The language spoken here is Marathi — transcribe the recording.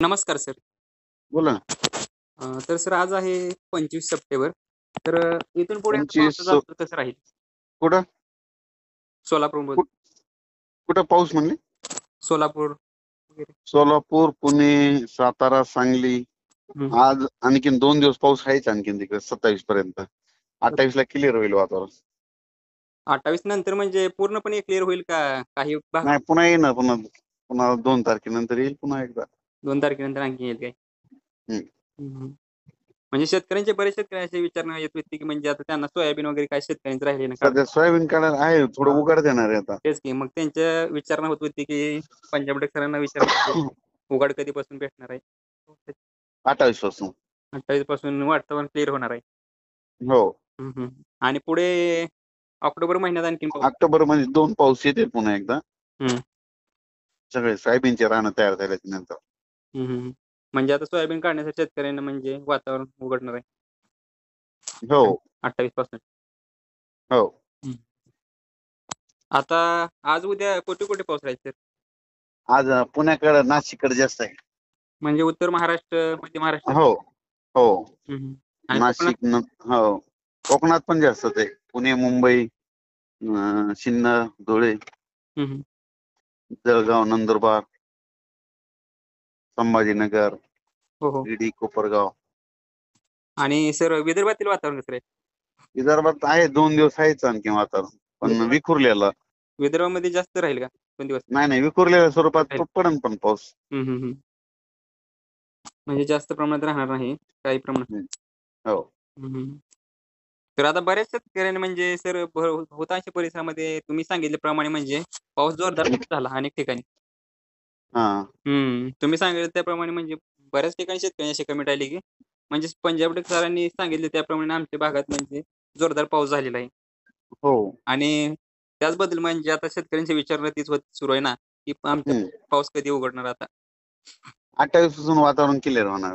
नमस्कार सर. बोला ना. तर सर आज आहे 25 सप्टेंबर. तर इथून पुढे आता 25 पावसाचं वातावरण कसं राहील कुठं सोलापूरमध्ये? कुठ- कुठं पाऊस म्हणले? सोलापूर वगैरे. सोलापूर, पुणे, सातारा, सांगली. हम्म. आज आणखीन 2 दिवस पाऊस आहेच आणखीन तिकडे 27 पर्यंत. 28 ला क्लिअर होईल वातावरण. 28 नंतर म्हणजे पूर्णपणे क्लिअर होईल का काही भाग? नाही, पुन्हा येईल ना. पुन्हा पुन्हा 2 तारखेनंतर येईल पुन्हा एकदा. 2 तारखेनंतर आणखी येईल काय? हम्म. हम्म. म्हणजे शेतकऱ्यांचे बरेच शेतकरी असे विचारणं येत होते की म्हणजे आता त्यांना सोयाबीन वगैरे काय शेतकऱ्यांचं राहिले ना काढ. सध्या सोयाबीन काढायला आहे, थोडं हा. उघड देणार आहे आता. तेच की मग त्यांच्या विचारणा होत होती की पंजाब सरांना विचारणा उघाड कधीपासून भेटणार आहे? 28 पासून. 28 पासून वातावरण क्लिअर होणार आहे. हो. आणि पुढे ऑक्टोबर महिन्यात आणखीन पाऊस. ऑक्टोबर मध्ये 2 पाऊस येतील पुन्हा एकदा. हम्म. सगळे सोयाबीनचे रानं तयार झाल्याच्या नंतर. म्हणजे आता सोयाबीन काढण्यासाठी शेतकऱ्यांना म्हणजे वातावरण उघडणार आहे हो 28 पासून. हो. आता आज उद्या कुठे कुठे पाऊस राहील सर? आज पुण्याकडे, नाशिककडे जास्त आहे. म्हणजे उत्तर महाराष्ट्र, मध्य महाराष्ट्र. हो हो. आणि नाशिक हो, कोकणात पण जास्तच आहे. पुणे, मुंबई, सिन्नर, धुळे, जळगाव, नंदुरबार, संभाजीनगर, हो हो. ईडी, कोपरगाव. आणि सर विदर्भातील वातावरण कसं राहील? विदर्भात आहे 2 दिवस आहेच आणखी वातावरण, पण विखुरलेलं. विदर्भामध्ये जास्त राहील का 2 दिवस? नाही, विखुरलेल्या स्वरूपात पडेल पण पाऊस. म्हणजे जास्त प्रमाणात राहणार नाही, काही प्रमाणात. हो. तर आता बऱ्याच शेतकऱ्यांनी म्हणजे सर बहुतांश परिसरामध्ये तुम्ही सांगितल्याप्रमाणे म्हणजे पाऊस जोरदार झाला अनेक ठिकाणी. तुम्ही सांगितलं त्याप्रमाणे म्हणजे बऱ्याच ठिकाणी शेतकऱ्यांनी अशी कमेंट आली की म्हणजे पंजाब सरांनी सांगितले त्याप्रमाणे आमच्या भागात म्हणजे जोरदार पाऊस झालेला आहे. हो. आणि त्याचबद्दल म्हणजे आता शेतकऱ्यांची विचारणा तीच सुरू आहे ना की आमचा पाऊस कधी उघडणार आता. 28 पासून वातावरण क्लिअर होणार.